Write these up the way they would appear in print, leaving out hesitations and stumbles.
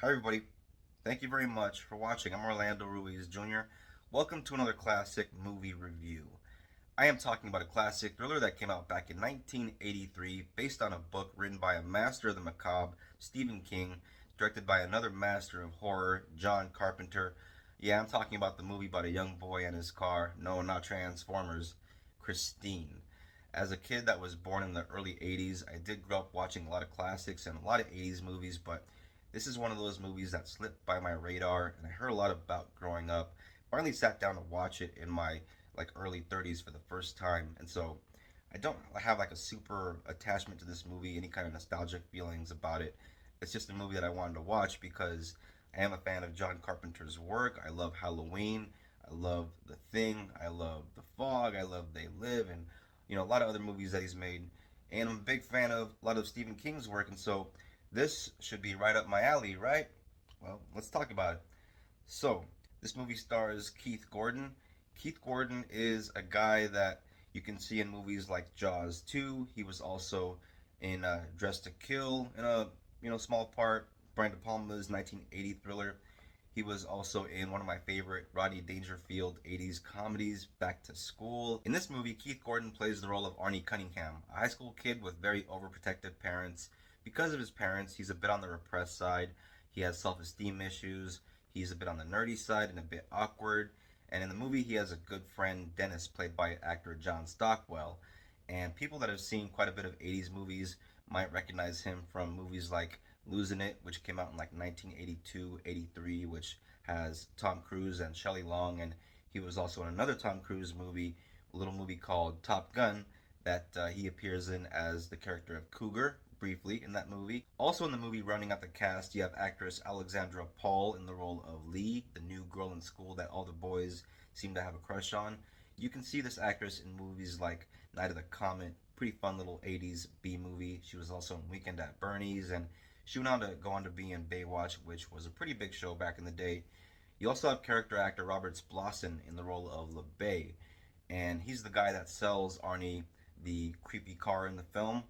Hi, everybody. Thank you very much for watching. I'm Orlando Ruiz Jr. Welcome to another classic movie review. I am talking about a classic thriller that came out back in 1983, based on a book written by a master of the macabre, Stephen King, directed by another master of horror, John Carpenter. Yeah, I'm talking about the movie about a young boy and his car. No, not Transformers. Christine. As a kid that was born in the early 80s, I did grow up watching a lot of classics and a lot of 80s movies, but this is one of those movies that slipped by my radar and I heard a lot about growing up. Finally sat down to watch it in my early 30s for the first time, and so I don't have like a super attachment to this movie, any kind of nostalgic feelings about it. It's just a movie that I wanted to watch because I am a fan of John Carpenter's work. I love Halloween. I love The Thing. I love The Fog. I love They Live, and a lot of other movies that he's made. And I'm a big fan of a lot of Stephen King's work, and so this should be right up my alley, right? Well, let's talk about it. So, this movie stars Keith Gordon. Keith Gordon is a guy that you can see in movies like Jaws 2. He was also in Dress to Kill in a small part. Brian De Palma's 1980 thriller. He was also in one of my favorite Rodney Dangerfield 80s comedies, Back to School. In this movie, Keith Gordon plays the role of Arnie Cunningham, a high school kid with very overprotective parents. Because of his parents, he's a bit on the repressed side. He has self-esteem issues. He's a bit on the nerdy side and a bit awkward. And in the movie, he has a good friend, Dennis, played by actor John Stockwell. And people that have seen quite a bit of 80s movies might recognize him from movies like Losing It, which came out in like 1982, 83, which has Tom Cruise and Shelley Long. And he was also in another Tom Cruise movie, a little movie called Top Gun, that he appears in as the character of Cougar briefly in that movie. Also in the movie, rounding out the cast, you have actress Alexandra Paul in the role of Lee, the new girl in school that all the boys seem to have a crush on. You can see this actress in movies like Night of the Comet, pretty fun little 80s B movie. She was also in Weekend at Bernie's, and she went on to go on to be in Baywatch, which was a pretty big show back in the day. You also have character actor Robert Splosson in the role of LeBay, and he's the guy that sells Arnie the creepy car in the film.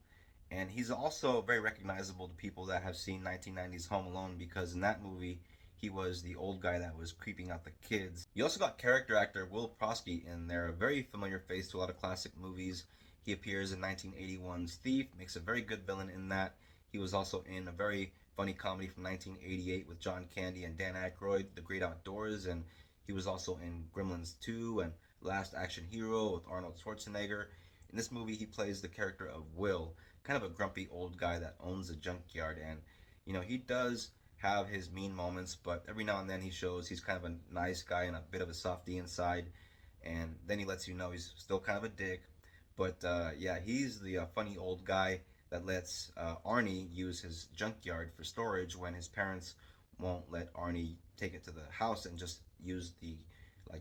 And he's also very recognizable to people that have seen 1990's Home Alone, because in that movie, he was the old guy that was creeping out the kids. You also got character actor Will Prosky in there, a very familiar face to a lot of classic movies. He appears in 1981's Thief, makes a very good villain in that. He was also in a very funny comedy from 1988 with John Candy and Dan Aykroyd, The Great Outdoors, and he was also in Gremlins 2 and Last Action Hero with Arnold Schwarzenegger. In this movie, he plays the character of Will, kind of a grumpy old guy that owns a junkyard, and he does have his mean moments, but every now and then he shows he's kind of a nice guy and a bit of a softy inside, and then he lets you know he's still kind of a dick. But yeah, he's the funny old guy that lets Arnie use his junkyard for storage when his parents won't let Arnie take it to the house and just use the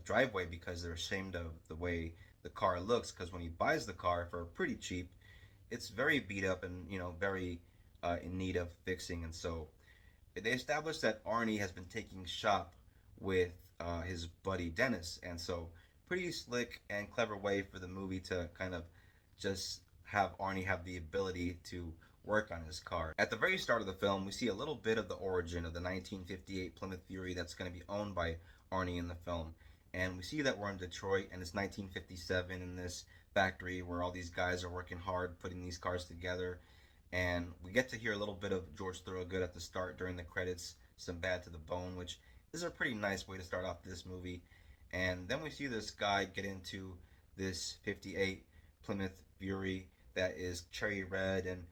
driveway because they're ashamed of the way the car looks. Because when he buys the car for pretty cheap, it's very beat up and very in need of fixing. And so they established that Arnie has been taking shop with his buddy Dennis, and so pretty slick and clever way for the movie to kind of just have Arnie have the ability to work on his car. At the very start of the film, we see a little bit of the origin of the 1958 Plymouth Fury that's going to be owned by Arnie in the film. And we see that we're in Detroit and it's 1957 in this factory where all these guys are working hard putting these cars together. And we get to hear a little bit of George Thorogood at the start during the credits, some Bad to the Bone, which is a pretty nice way to start off this movie. And then we see this guy get into this 58 Plymouth Fury that is cherry red and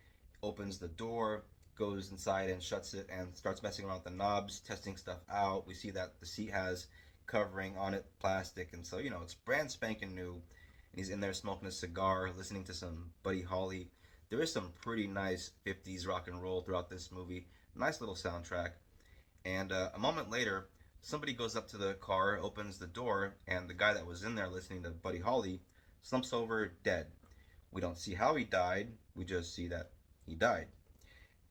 opens the door, goes inside and shuts it and starts messing around with the knobs, testing stuff out. We see that the seat has covering on it, plastic, and so it's brand spanking new. And he's in there smoking a cigar, listening to some Buddy Holly. There is some pretty nice 50s rock and roll throughout this movie. Nice little soundtrack. And a moment later, somebody goes up to the car, opens the door, and the guy that was in there listening to Buddy Holly slumps over dead. We don't see how he died, we just see that he died.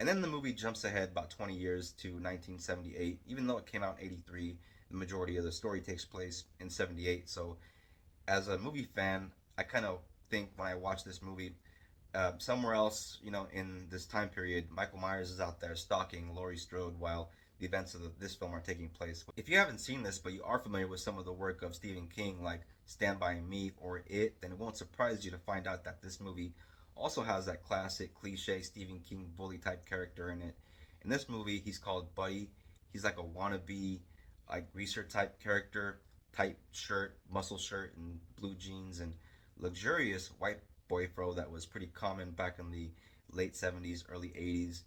And then the movie jumps ahead about 20 years to 1978, even though it came out in 83. The majority of the story takes place in 78. So, as a movie fan, I kind of think when I watch this movie, somewhere else, in this time period, Michael Myers is out there stalking Laurie Strode while the events of this film are taking place. If you haven't seen this, but you are familiar with some of the work of Stephen King, like Stand By Me or It, then it won't surprise you to find out that this movie also has that classic cliche Stephen King bully type character in it. In this movie, he's called Buddy. He's like a wannabe, like greaser type character, tight shirt, muscle shirt, and blue jeans, and luxurious white boy fro that was pretty common back in the late 70s, early 80s.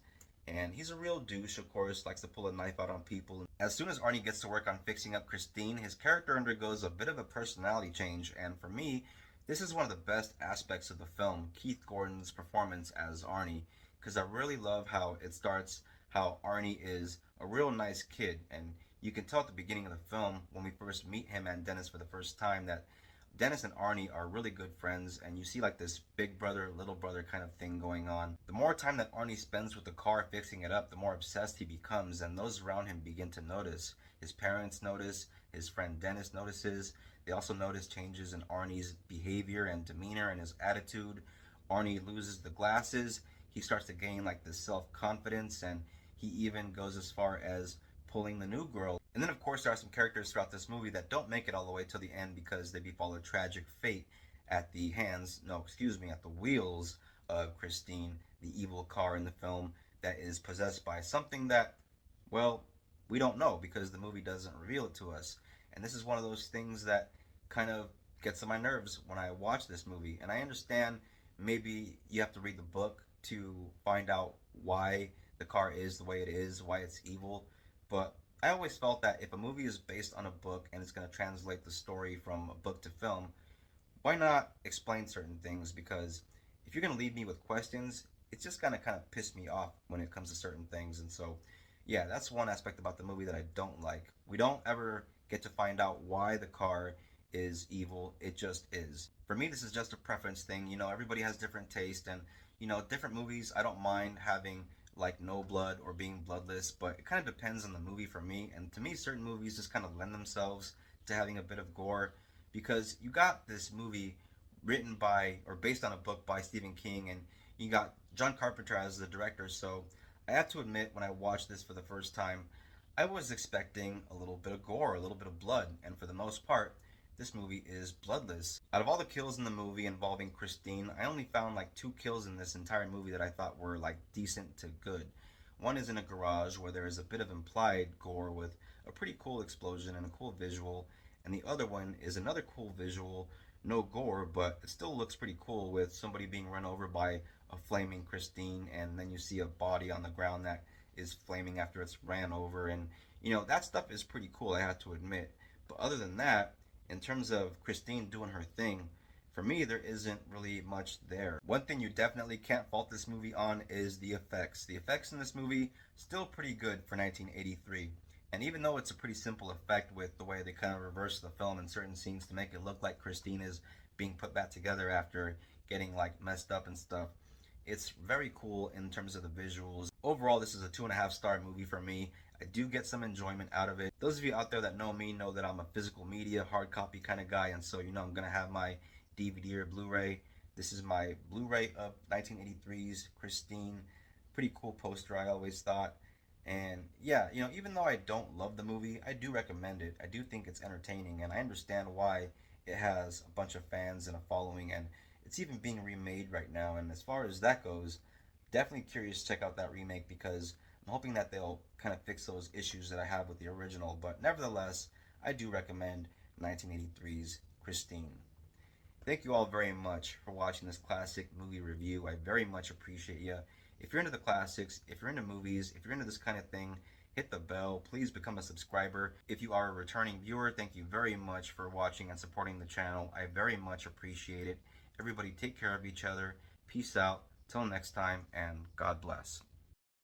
And he's a real douche, of course, likes to pull a knife out on people. As soon as Arnie gets to work on fixing up Christine, his character undergoes a bit of a personality change. And for me, this is one of the best aspects of the film, Keith Gordon's performance as Arnie, because I really love how it starts, how Arnie is a real nice kid. And you can tell at the beginning of the film, when we first meet him and Dennis for the first time, that Dennis and Arnie are really good friends, and you see like this big brother, little brother kind of thing going on. The more time that Arnie spends with the car fixing it up, the more obsessed he becomes, and those around him begin to notice. His parents notice, his friend Dennis notices. They also notice changes in Arnie's behavior and demeanor and his attitude. Arnie loses the glasses. He starts to gain like this self-confidence, and he even goes as far as pulling the new girl. And then, of course, there are some characters throughout this movie that don't make it all the way till the end because they befall a tragic fate at the hands, no, excuse me, at the wheels of Christine, the evil car in the film that is possessed by something that, well, we don't know because the movie doesn't reveal it to us. And this is one of those things that kind of gets on my nerves when I watch this movie. And I understand maybe you have to read the book to find out why the car is the way it is, why it's evil. But I always felt that if a movie is based on a book and it's going to translate the story from a book to film, why not explain certain things? Because if you're going to leave me with questions, it's just going to kind of piss me off when it comes to certain things. And so, yeah, that's one aspect about the movie that I don't like. We don't ever get to find out why the car is evil. It just is. For me, this is just a preference thing. You know, everybody has different taste, and different movies. I don't mind having like no blood or being bloodless, but it kind of depends on the movie for me. And to me, certain movies just kind of lend themselves to having a bit of gore because you got this movie written by or based on a book by Stephen King, and you got John Carpenter as the director. So I have to admit, when I watched this for the first time, I was expecting a little bit of gore, a little bit of blood, and for the most part, this movie is bloodless. Out of all the kills in the movie involving Christine, I only found like 2 kills in this entire movie that I thought were like decent to good. One is in a garage where there is a bit of implied gore with a pretty cool explosion and a cool visual, and the other one is another cool visual, no gore, but it still looks pretty cool with somebody being run over by a flaming Christine, and then you see a body on the ground that is flaming after it's ran over, and that stuff is pretty cool, I have to admit. But other than that, in terms of Christine doing her thing, for me, there isn't really much there. One thing you definitely can't fault this movie on is the effects. The effects in this movie, still pretty good for 1983. And even though it's a pretty simple effect with the way they kind of reverse the film in certain scenes to make it look like Christine is being put back together after getting like messed up and stuff, it's very cool in terms of the visuals. Overall, this is a 2.5-star movie for me. I do get some enjoyment out of it. Those of you out there that know me know that I'm a physical media, hard copy kind of guy, and so I'm gonna have my DVD or Blu-ray. This is my Blu-ray of 1983's Christine. Pretty cool poster, I always thought. And yeah, even though I don't love the movie, I do recommend it. I do think it's entertaining, and I understand why it has a bunch of fans and a following, and it's even being remade right now. And as far as that goes, definitely curious to check out that remake because I'm hoping that they'll kind of fix those issues that I have with the original. But nevertheless, I do recommend 1983's Christine. Thank you all very much for watching this classic movie review. I very much appreciate you. If you're into the classics, if you're into movies, if you're into this kind of thing, hit the bell. Please become a subscriber. If you are a returning viewer, thank you very much for watching and supporting the channel. I very much appreciate it. Everybody take care of each other. Peace out. Till next time, and God bless.